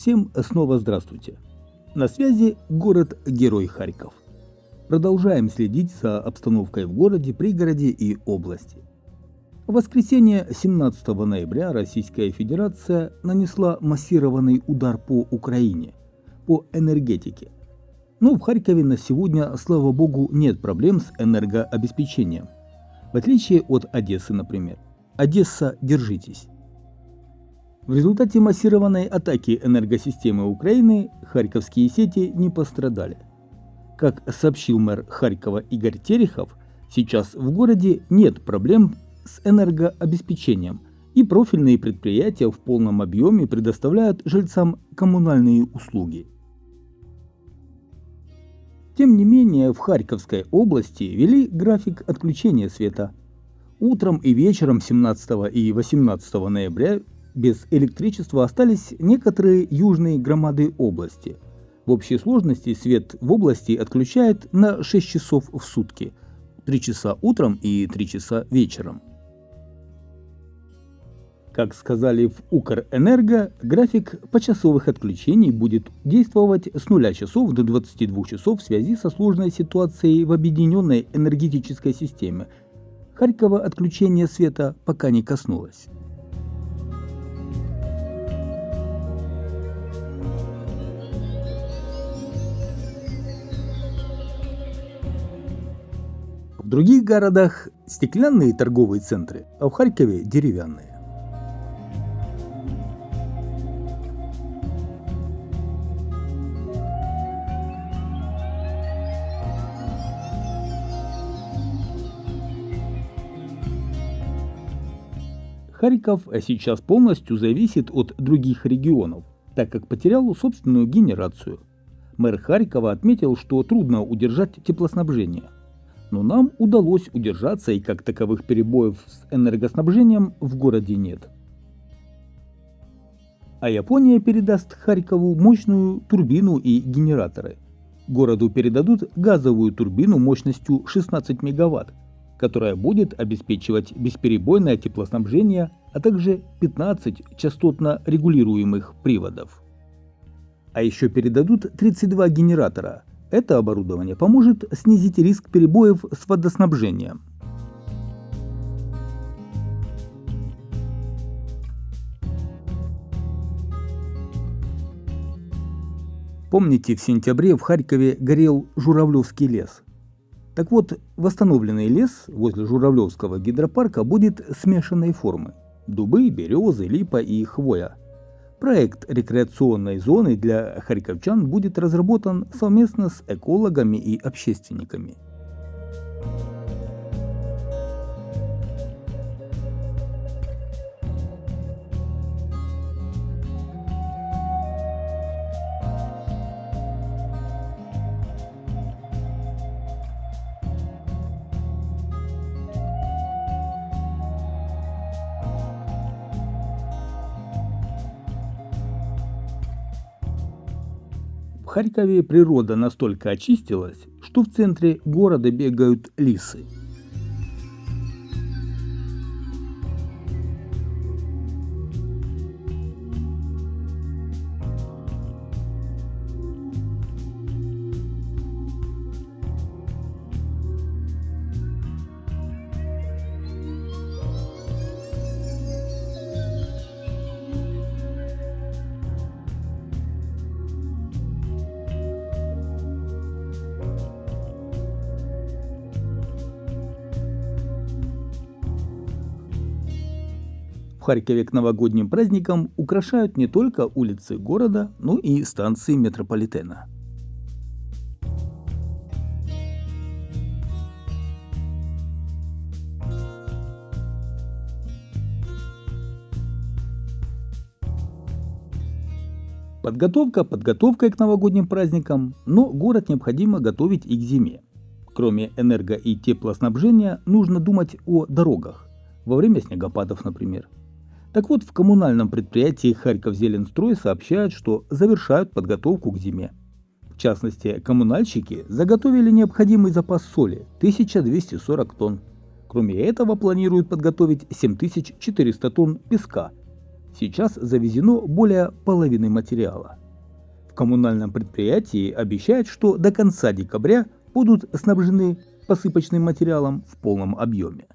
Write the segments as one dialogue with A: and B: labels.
A: Всем снова здравствуйте. На связи город-герой Харьков. Продолжаем следить за обстановкой в городе, пригороде и области. В воскресенье 17 ноября Российская Федерация нанесла массированный удар по Украине, по энергетике. Но в Харькове на сегодня, слава богу, нет проблем с энергообеспечением. В отличие от Одессы, например. Одесса, держитесь. В результате массированной атаки энергосистемы Украины харьковские сети не пострадали. Как сообщил мэр Харькова Игорь Терехов, сейчас в городе нет проблем с энергообеспечением, и профильные предприятия в полном объеме предоставляют жильцам коммунальные услуги. Тем не менее, в Харьковской области ввели график отключения света. Утром и вечером 17 и 18 ноября без электричества остались некоторые южные громады области. В общей сложности свет в области отключают на 6 часов в сутки, 3 часа утром и 3 часа вечером. Как сказали в Укрэнерго, график почасовых отключений будет действовать с 0 часов до 22 часов в связи со сложной ситуацией в объединенной энергетической системе. Харькова отключение света пока не коснулось. В других городах стеклянные торговые центры, а в Харькове деревянные. Харьков сейчас полностью зависит от других регионов, так как потерял собственную генерацию. Мэр Харькова отметил, что трудно удержать теплоснабжение. Но нам удалось удержаться, и как таковых перебоев с энергоснабжением в городе нет. А Япония передаст Харькову мощную турбину и генераторы. Городу передадут газовую турбину мощностью 16 мегаватт, которая будет обеспечивать бесперебойное теплоснабжение, а также 15 частотно регулируемых приводов. А еще передадут 32 генератора. Это оборудование поможет снизить риск перебоев с водоснабжением. Помните, в сентябре в Харькове горел Журавлевский лес? Так вот, восстановленный лес возле Журавлевского гидропарка будет смешанной формы – дубы, березы, липа и хвоя. Проект рекреационной зоны для харьковчан будет разработан совместно с экологами и общественниками. В Харькове природа настолько очистилась, что в центре города бегают лисы. В Харькове к новогодним праздникам украшают не только улицы города, но и станции метрополитена. Подготовка подготовкой к новогодним праздникам, но город необходимо готовить и к зиме. Кроме энерго- и теплоснабжения, нужно думать о дорогах, во время снегопадов, например. Так вот, в коммунальном предприятии Харьковзеленстрой сообщают, что завершают подготовку к зиме. В частности, коммунальщики заготовили необходимый запас соли – 1240 тонн. Кроме этого, планируют подготовить 7400 тонн песка. Сейчас завезено более половины материала. В коммунальном предприятии обещают, что до конца декабря будут снабжены посыпочным материалом в полном объеме.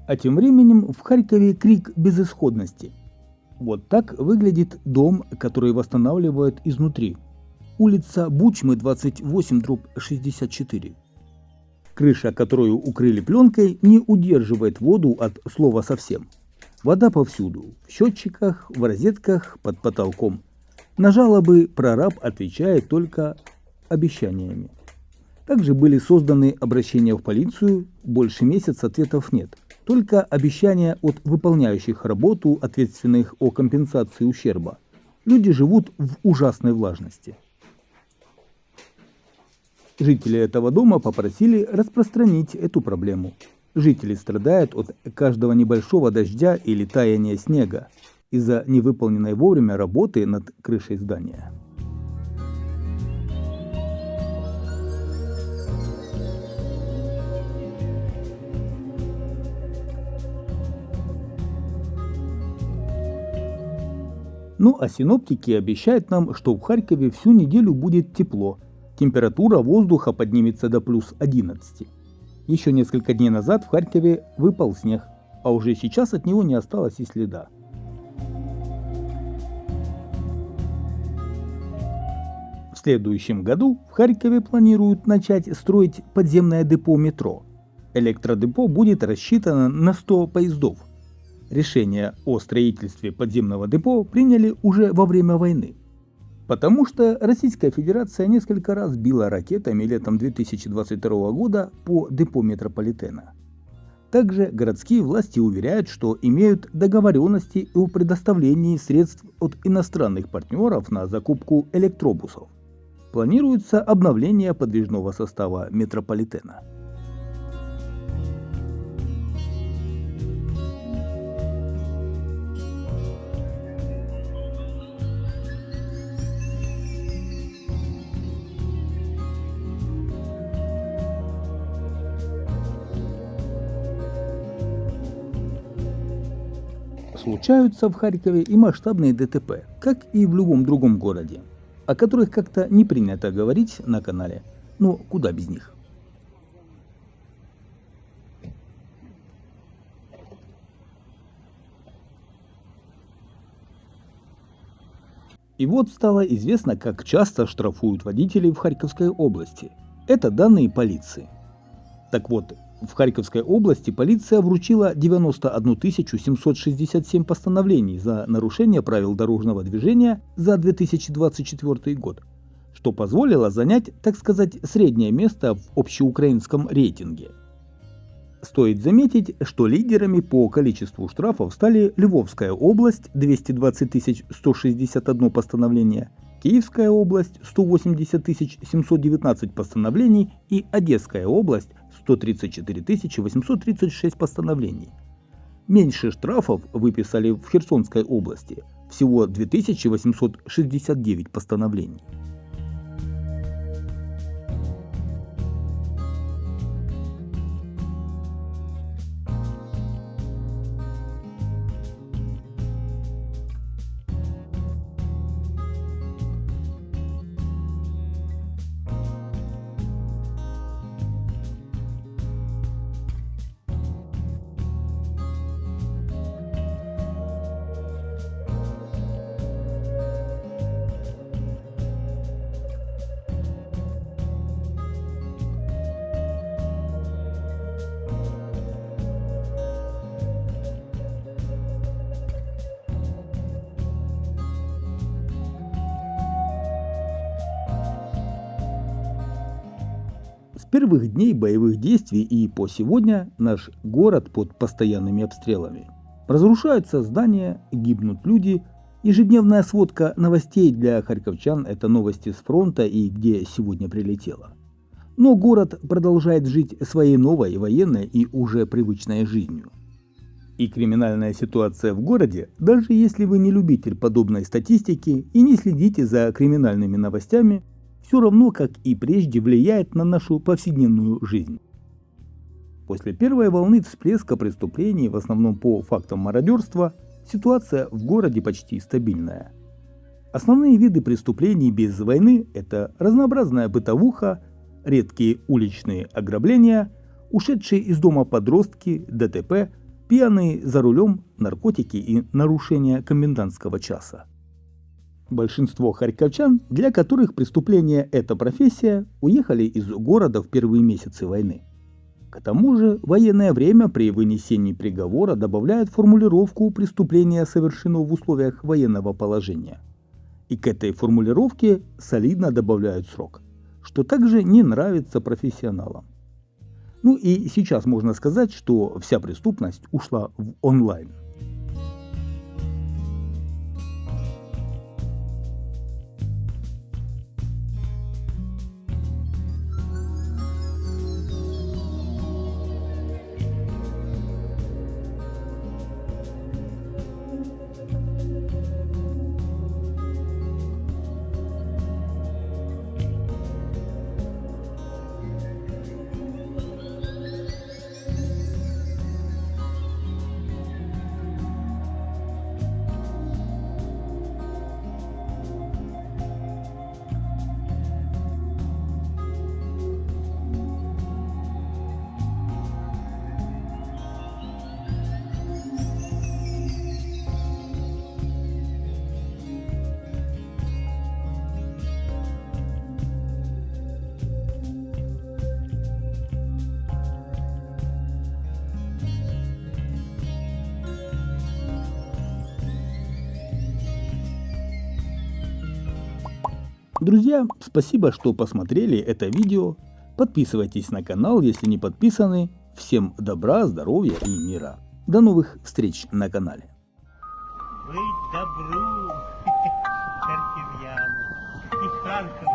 A: А тем временем в Харькове крик безысходности. Вот так выглядит дом, который восстанавливают изнутри. Улица Бучмы, 28/64. Крыша, которую укрыли пленкой, не удерживает воду от слова совсем. Вода повсюду, в счетчиках, в розетках, под потолком. На жалобы прораб отвечает только обещаниями. Также были созданы обращения в полицию, больше месяца ответов нет. Только обещания от выполняющих работу, ответственных о компенсации ущерба. Люди живут в ужасной влажности. Жители этого дома попросили распространить эту проблему. Жители страдают от каждого небольшого дождя или таяния снега из-за невыполненной вовремя работы над крышей здания. Ну а синоптики обещают нам, что в Харькове всю неделю будет тепло. Температура воздуха поднимется до плюс 11. Еще несколько дней назад в Харькове выпал снег, а уже сейчас от него не осталось и следа. В следующем году в Харькове планируют начать строить подземное депо метро. Электродепо будет рассчитано на 100 поездов. Решение о строительстве подземного депо приняли уже во время войны. Потому что Российская Федерация несколько раз била ракетами летом 2022 года по депо метрополитена. Также городские власти уверяют, что имеют договоренности о предоставлении средств от иностранных партнеров на закупку электробусов. Планируется обновление подвижного состава метрополитена. Случаются в Харькове и масштабные ДТП, как и в любом другом городе, о которых как-то не принято говорить на канале, но куда без них. И вот стало известно, как часто штрафуют водителей в Харьковской области. Это данные полиции. Так вот, в Харьковской области полиция вручила 91 767 постановлений за нарушение правил дорожного движения за 2024 год, что позволило занять, так сказать, среднее место в общеукраинском рейтинге. Стоит заметить, что лидерами по количеству штрафов стали Львовская область 220 161 постановление, Киевская область 180 719 постановлений и Одесская область 134 836 постановлений. Меньше штрафов выписали в Херсонской области, всего 2869 постановлений. С первых дней боевых действий и по сегодня наш город под постоянными обстрелами. Разрушаются здания, гибнут люди. Ежедневная сводка новостей для харьковчан – это новости с фронта и где сегодня прилетело. Но город продолжает жить своей новой военной и уже привычной жизнью. И криминальная ситуация в городе, даже если вы не любитель подобной статистики и не следите за криминальными новостями, все равно, как и прежде, влияет на нашу повседневную жизнь. После первой волны всплеска преступлений, в основном по фактам мародерства, ситуация в городе почти стабильная. Основные виды преступлений без войны – это разнообразная бытовуха, редкие уличные ограбления, ушедшие из дома подростки, ДТП, пьяные за рулем, наркотики и нарушение комендантского часа. Большинство харьковчан, для которых преступление – это профессия, уехали из города в первые месяцы войны. К тому же военное время при вынесении приговора добавляет формулировку «преступление совершено в условиях военного положения». И к этой формулировке солидно добавляют срок, что также не нравится профессионалам. Ну и сейчас можно сказать, что вся преступность ушла в онлайн. Друзья, спасибо, что посмотрели это видео. Подписывайтесь на канал, если не подписаны. Всем добра, здоровья и мира. До новых встреч на канале.
B: Быть добру, харьков'яну, и Харков